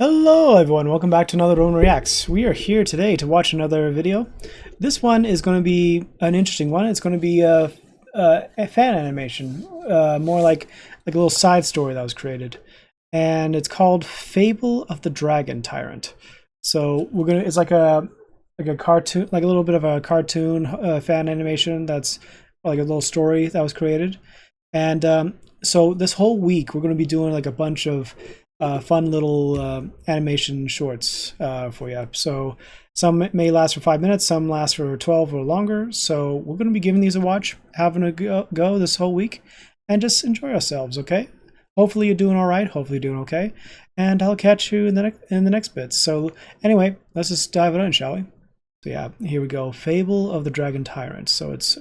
Hello everyone, welcome back to another Roman Reacts. We are here today to watch another video. This one is going to be an interesting one. It's going to be a fan animation, more like a little side story that was created. And it's called Fable of the Dragon-Tyrant. So it's like a cartoon, like a little bit of a cartoon fan animation that's like a little story that was created. And so this whole week we're going to be doing like a bunch of fun little animation shorts for you. So some may last for 5 minutes, some last for 12 or longer. So we're going to be giving these a watch, having a go this whole week, and just enjoy ourselves, okay? Hopefully you're doing all right. Hopefully you're doing okay. And I'll catch you in the next bits. So anyway, let's just dive in, shall we? So yeah, here we go. Fable of the Dragon-Tyrant. So it's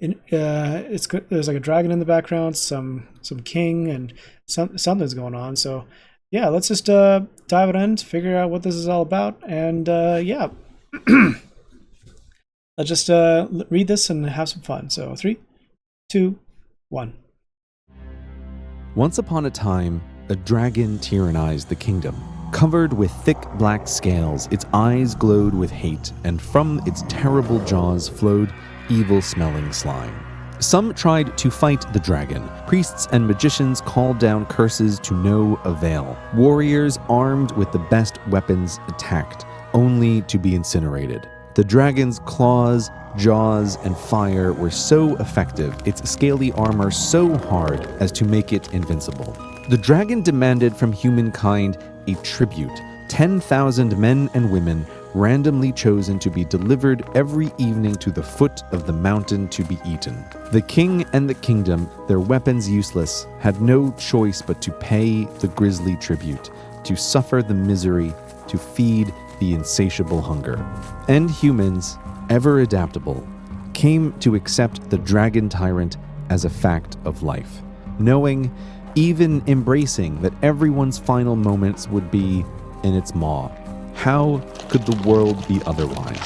there's like a dragon in the background, some king, and something's going on. So yeah, let's just dive it in, figure out what this is all about, and yeah, let's just read this and have some fun. So 3, 2, 1. Once upon a time, a dragon tyrannized the kingdom. Covered with thick black scales, its eyes glowed with hate, and from its terrible jaws flowed evil-smelling slime. Some tried to fight the dragon. Priests and magicians called down curses to no avail. Warriors armed with the best weapons attacked, only to be incinerated. The dragon's claws, jaws, and fire were so effective, its scaly armor so hard as to make it invincible. The dragon demanded from humankind a tribute, 10,000 men and women randomly chosen to be delivered every evening to the foot of the mountain to be eaten. The king and the kingdom, their weapons useless, had no choice but to pay the grisly tribute, to suffer the misery, to feed the insatiable hunger. And humans, ever adaptable, came to accept the dragon-tyrant as a fact of life, knowing, even embracing, that everyone's final moments would be in its maw. How could the world be otherwise?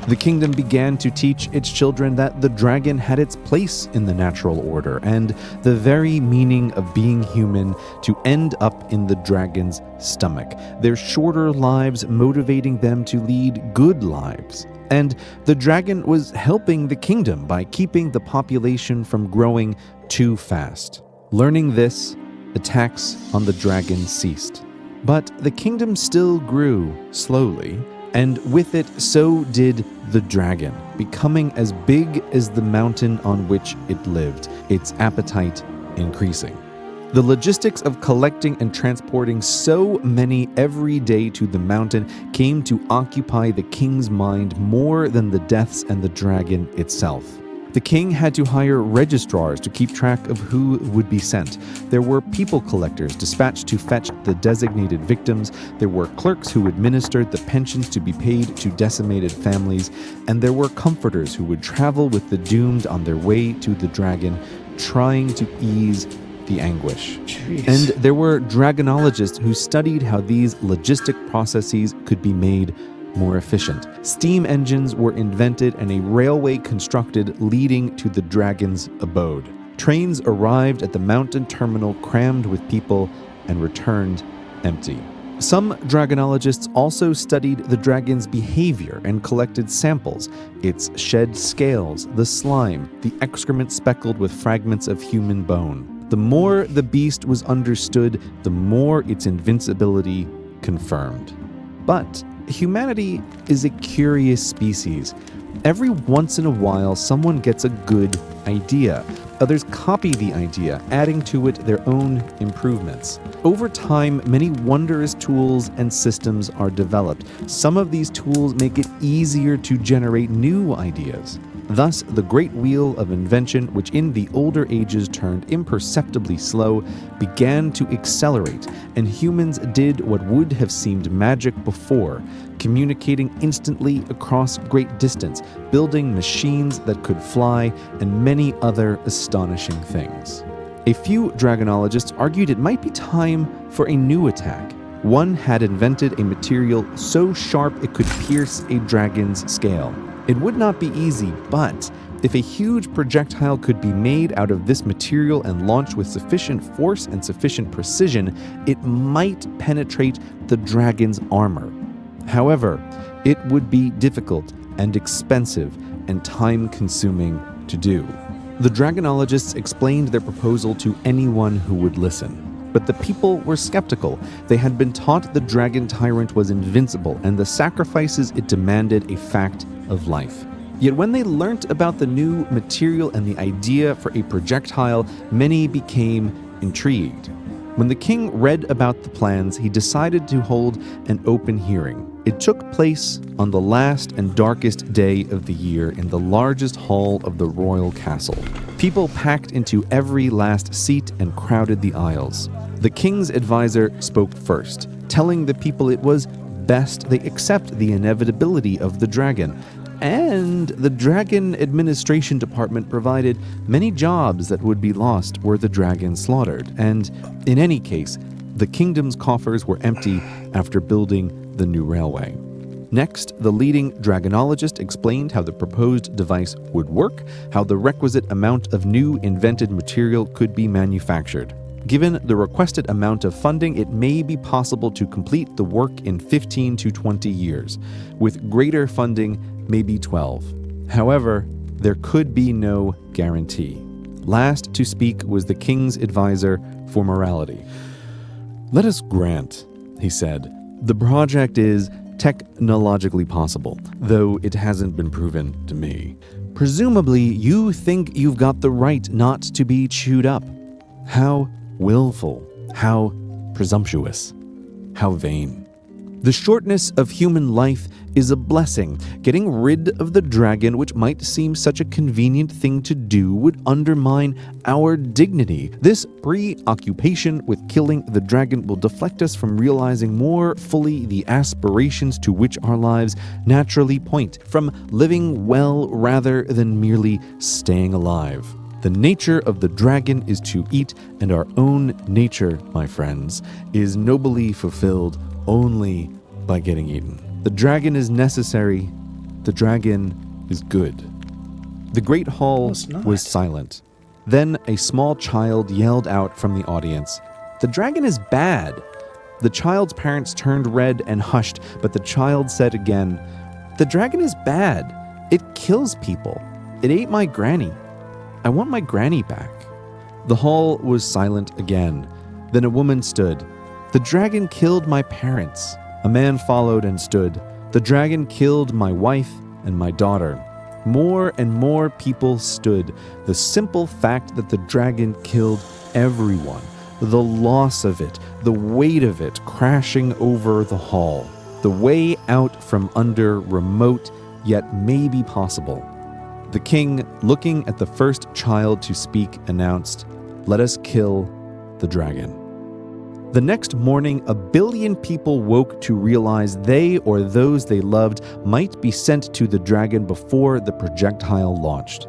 The kingdom began to teach its children that the dragon had its place in the natural order, and the very meaning of being human to end up in the dragon's stomach, their shorter lives motivating them to lead good lives. And the dragon was helping the kingdom by keeping the population from growing too fast. Learning this, attacks on the dragon ceased. But the kingdom still grew slowly, and with it so did the dragon, becoming as big as the mountain on which it lived, its appetite increasing. The logistics of collecting and transporting so many every day to the mountain came to occupy the king's mind more than the deaths and the dragon itself. The king had to hire registrars to keep track of who would be sent. There were people collectors dispatched to fetch the designated victims. There were clerks who administered the pensions to be paid to decimated families. And there were comforters who would travel with the doomed on their way to the dragon, trying to ease the anguish. Jeez. And there were dragonologists who studied how these logistic processes could be made more efficient. Steam engines were invented and a railway constructed leading to the dragon's abode. Trains arrived at the mountain terminal crammed with people and returned empty. Some dragonologists also studied the dragon's behavior and collected samples, its shed scales, the slime, the excrement speckled with fragments of human bone. The more the beast was understood, the more its invincibility confirmed. But humanity is a curious species. Every once in a while, someone gets a good idea. Others copy the idea, adding to it their own improvements. Over time, many wondrous tools and systems are developed. Some of these tools make it easier to generate new ideas. Thus, the great wheel of invention, which in the older ages turned imperceptibly slow, began to accelerate, and humans did what would have seemed magic before, communicating instantly across great distance, building machines that could fly, and many other astonishing things. A few dragonologists argued it might be time for a new attack. One had invented a material so sharp it could pierce a dragon's scale. It would not be easy, but If a huge projectile could be made out of this material and launched with sufficient force and sufficient precision, it might penetrate the dragon's armor. However, it would be difficult and expensive and time-consuming to do. The dragonologists explained their proposal to anyone who would listen. But the people were skeptical. They had been taught the Dragon-Tyrant was invincible and the sacrifices it demanded a fact of life. Yet when they learnt about the new material and the idea for a projectile, many became intrigued. When the king read about the plans, he decided to hold an open hearing. It took place on the last and darkest day of the year in the largest hall of the royal castle. People packed into every last seat and crowded the aisles. The king's advisor spoke first, telling the people it was best they accept the inevitability of the dragon. And the Dragon Administration Department provided many jobs that would be lost were the dragon slaughtered. And in any case, the kingdom's coffers were empty after building the new railway. Next, the leading dragonologist explained how the proposed device would work, how the requisite amount of new invented material could be manufactured. Given the requested amount of funding, it may be possible to complete the work in 15 to 20 years. With greater funding, maybe 12. However, there could be no guarantee. Last to speak was the king's advisor for morality. "Let us grant," he said, "the project is technologically possible, though it hasn't been proven to me. Presumably, you think you've got the right not to be chewed up. How willful, how presumptuous, how vain. The shortness of human life is a blessing. Getting rid of the dragon, which might seem such a convenient thing to do, would undermine our dignity. This preoccupation with killing the dragon will deflect us from realizing more fully the aspirations to which our lives naturally point, from living well rather than merely staying alive. The nature of the dragon is to eat, and our own nature, my friends, is nobly fulfilled only by getting eaten. The dragon is necessary. The dragon is good." The great hall was silent. Then a small child yelled out from the audience, "The dragon is bad." The child's parents turned red and hushed, but the child said again, "The dragon is bad. It kills people. It ate my granny. I want my granny back." The hall was silent again. Then a woman stood. "The dragon killed my parents." A man followed and stood. "The dragon killed my wife and my daughter." More and more people stood. The simple fact that the dragon killed everyone, the loss of it, the weight of it crashing over the hall, the way out from under remote yet maybe possible. The king, looking at the first child to speak, announced, "Let us kill the dragon." The next morning, 1 billion people woke to realize they or those they loved might be sent to the dragon before the projectile launched.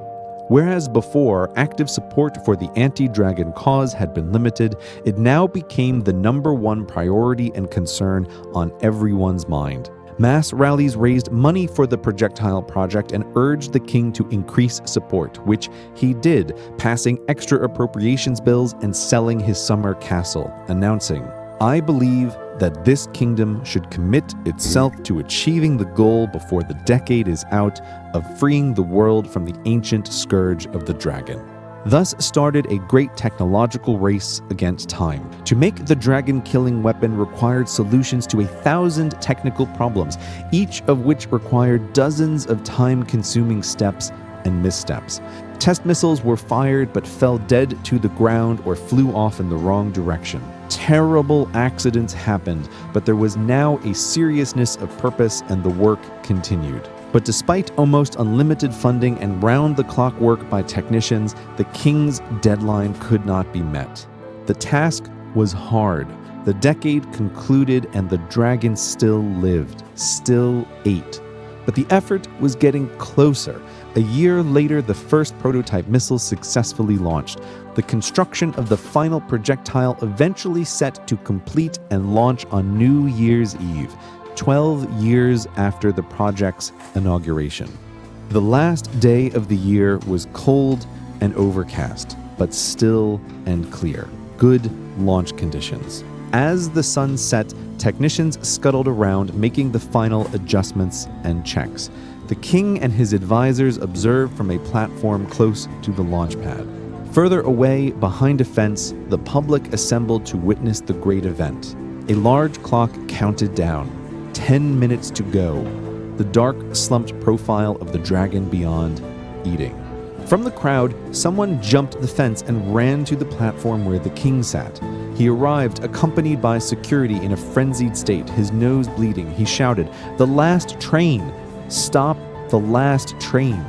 Whereas before, active support for the anti-dragon cause had been limited, it now became the #1 priority and concern on everyone's mind. Mass rallies raised money for the projectile project and urged the king to increase support, which he did, passing extra appropriations bills and selling his summer castle, announcing, "I believe that this kingdom should commit itself to achieving the goal before the decade is out of freeing the world from the ancient scourge of the dragon." Thus started a great technological race against time. To make the dragon-killing weapon required solutions to 1,000 technical problems, each of which required dozens of time-consuming steps and missteps. Test missiles were fired but fell dead to the ground or flew off in the wrong direction. Terrible accidents happened, but there was now a seriousness of purpose and the work continued. But despite almost unlimited funding and round-the-clock work by technicians, the king's deadline could not be met. The task was hard. The decade concluded and the dragon still lived, still ate. But the effort was getting closer. A year later, the first prototype missile successfully launched. The construction of the final projectile eventually set to complete and launch on New Year's Eve, 12 years after the project's inauguration. The last day of the year was cold and overcast, but still and clear. Good launch conditions. As the sun set, technicians scuttled around, making the final adjustments and checks. The king and his advisors observed from a platform close to the launch pad. Further away, behind a fence, the public assembled to witness the great event. A large clock counted down. 10 minutes to go. The dark, slumped profile of the dragon beyond, eating. From the crowd, someone jumped the fence and ran to the platform where the king sat. He arrived, accompanied by security in a frenzied state, his nose bleeding. He shouted, "The last train! Stop the last train!"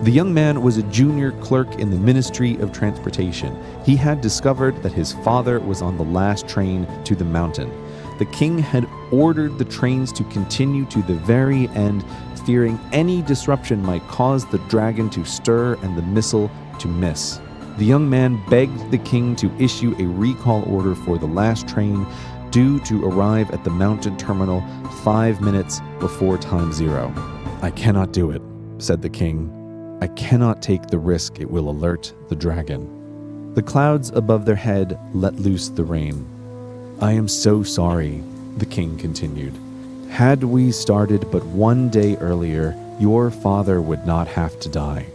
The young man was a junior clerk in the Ministry of Transportation. He had discovered that his father was on the last train to the mountain. The king had ordered the trains to continue to the very end, fearing any disruption might cause the dragon to stir and the missile to miss. The young man begged the king to issue a recall order for the last train, due to arrive at the mountain terminal 5 minutes before time zero. "I cannot do it," said the king. "I cannot take the risk it will alert the dragon." The clouds above their head let loose the rain. "I am so sorry," the king continued. "Had we started but 1 day earlier, your father would not have to die."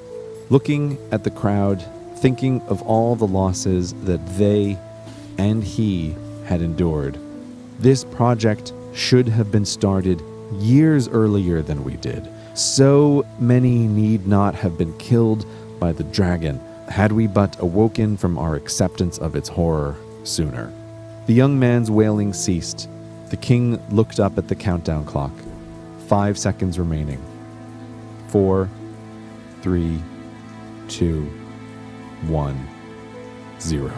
Looking at the crowd, thinking of all the losses that they and he had endured, this project should have been started years earlier than we did. So many need not have been killed by the dragon, had we but awoken from our acceptance of its horror sooner. The young man's wailing ceased. The king looked up at the countdown clock. 5 seconds remaining. 4, 3, 2, 1, 0.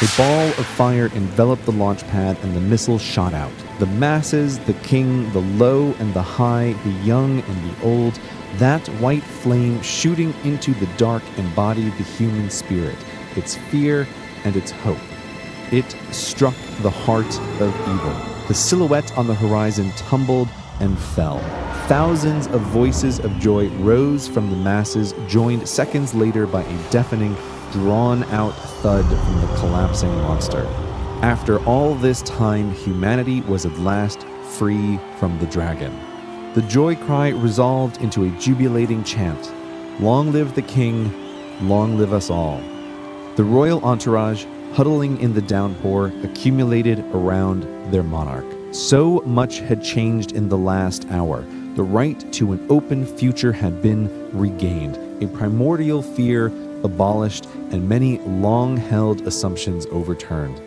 A ball of fire enveloped the launch pad and the missile shot out. The masses, the king, the low and the high, the young and the old, that white flame shooting into the dark embodied the human spirit, its fear and its hope. It struck the heart of evil. The silhouette on the horizon tumbled and fell. Thousands of voices of joy rose from the masses, joined seconds later by a deafening, drawn-out thud from the collapsing monster. After all this time, humanity was at last free from the dragon. The joy cry resolved into a jubilating chant. Long live the king, long live us all. The royal entourage, huddling in the downpour, accumulated around their monarch. So much had changed in the last hour. The right to an open future had been regained, a primordial fear abolished, and many long-held assumptions overturned.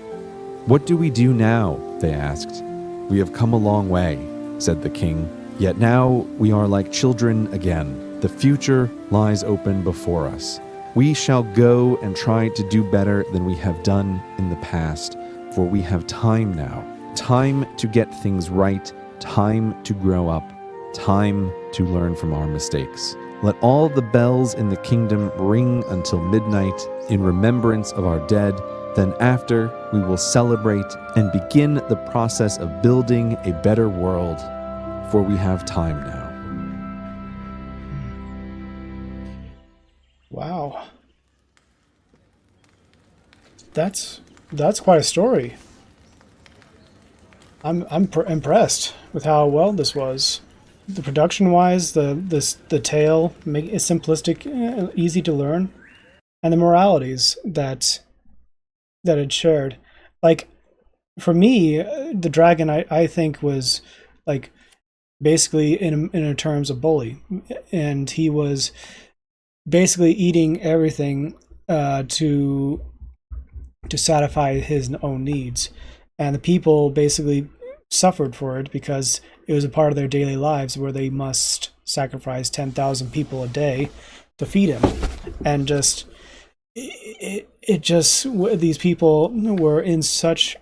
"What do we do now?" they asked. "We have come a long way," said the king. "Yet now we are like children again. The future lies open before us. We shall go and try to do better than we have done in the past, for we have time now. Time to get things right, time to grow up, time to learn from our mistakes. Let all the bells in the kingdom ring until midnight in remembrance of our dead. Then after, we will celebrate and begin the process of building a better world, for we have time now." Wow. That's quite a story. I'm impressed with how well this was. The production wise, the tale is simplistic, easy to learn, and the moralities that it shared. Like, for me, the dragon I think was like basically in terms of bully, and he was basically eating everything to satisfy his own needs, and the people basically suffered for it because it was a part of their daily lives where they must sacrifice 10,000 people a day to feed him. And just these people were in such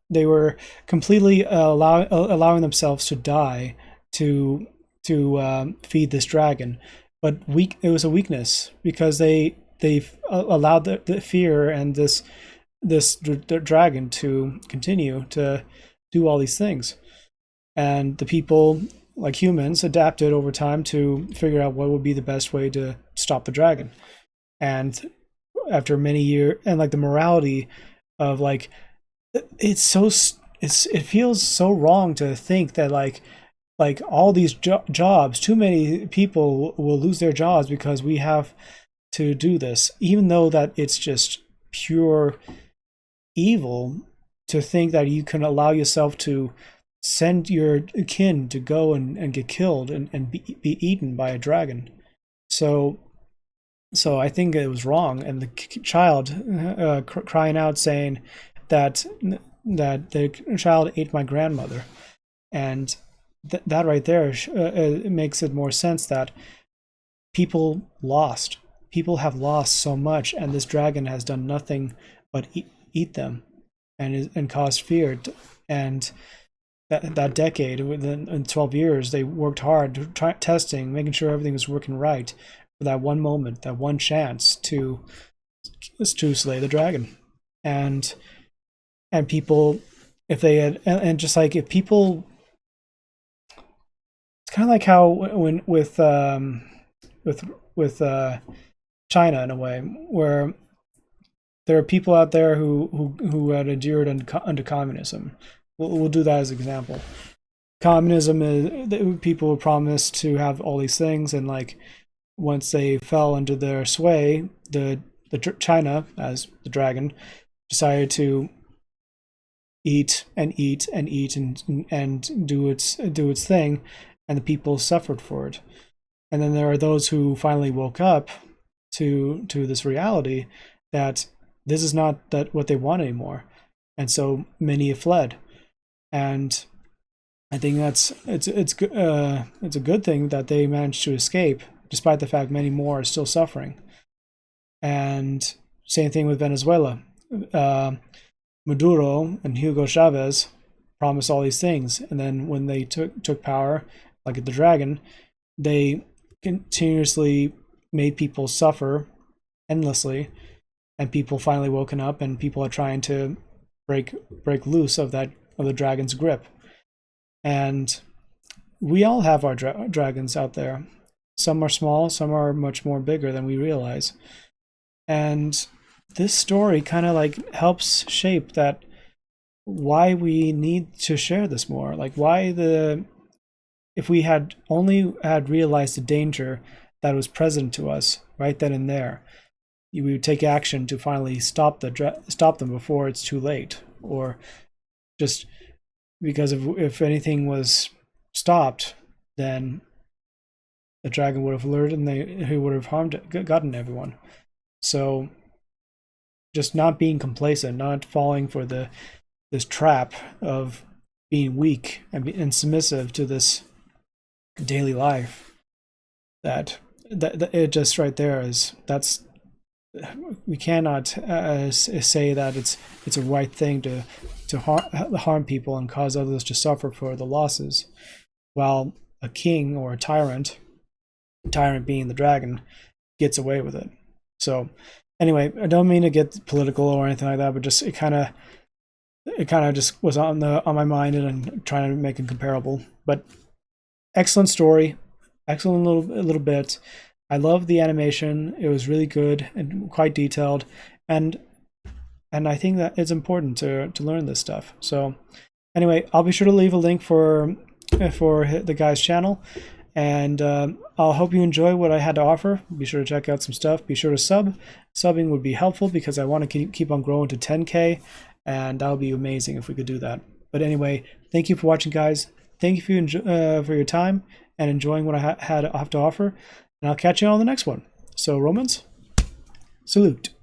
they were completely allowing themselves to die to feed this dragon. But it was a weakness because they allowed the fear and the dragon to continue to do all these things. And the people like humans, adapted over time to figure out what would be the best way to stop the dragon. And after many years, and like the morality of like, it's so it feels so wrong to think that like all these jobs, too many people will lose their jobs because we have to do this, even though that it's just pure evil to think that you can allow yourself to send your kin to go and get killed and be eaten by a dragon. So I think it was wrong, and the child crying out saying that the child ate my grandmother, and that right there it makes it more sense that people have lost so much, and this dragon has done nothing but eat them and cause fear. And that decade, in 12 years, they worked hard testing, making sure everything was working right for that one moment, that one chance to slay the dragon. And people, if they had, and just like if people, it's kind of like how when with China, in a way, where there are people out there who had endured under communism. We'll do that as an example. Communism is people were promised to have all these things, and like once they fell under their sway, the China, as the dragon, decided to eat and eat and eat and do its thing, and the people suffered for it. And then there are those who finally woke up to this reality that this is not what they want anymore, and so many have fled. And I think it's a good thing that they managed to escape, despite the fact many more are still suffering. And same thing with Venezuela. Maduro and Hugo Chavez promised all these things, and then when they took power, like the dragon, they continuously made people suffer endlessly, and people finally woken up, and people are trying to break loose of the dragon's grip. And we all have our dragons out there. Some are small, some are much more bigger than we realize. And this story kind of like helps shape that, why we need to share this more. Like if we had only realized the danger that was present to us right then and there, we would take action to finally stop them before it's too late, or just because if anything was stopped, then the dragon would have lured and he would have gotten everyone. So just not being complacent, not falling for this trap of being weak and submissive to this daily life, that it just right there we cannot say that it's a right thing to harm people and cause others to suffer for the losses, while a king or a tyrant being the dragon, gets away with it. So anyway, I don't mean to get political or anything like that, but just it kind of just was on my mind, and I'm trying to make it comparable. But excellent story, excellent little bit. I love the animation. It was really good and quite detailed, and I think that it's important to learn this stuff. So anyway, I'll be sure to leave a link for the guy's channel, and I'll hope you enjoy what I had to offer. Be sure to check out some stuff. Be sure to subbing would be helpful, because I want to keep on growing to 10K, and that would be amazing if we could do that. But anyway, thank you for watching, guys. Thank you for your time and enjoying what I have to offer. And I'll catch you on the next one. So, Romans, salute.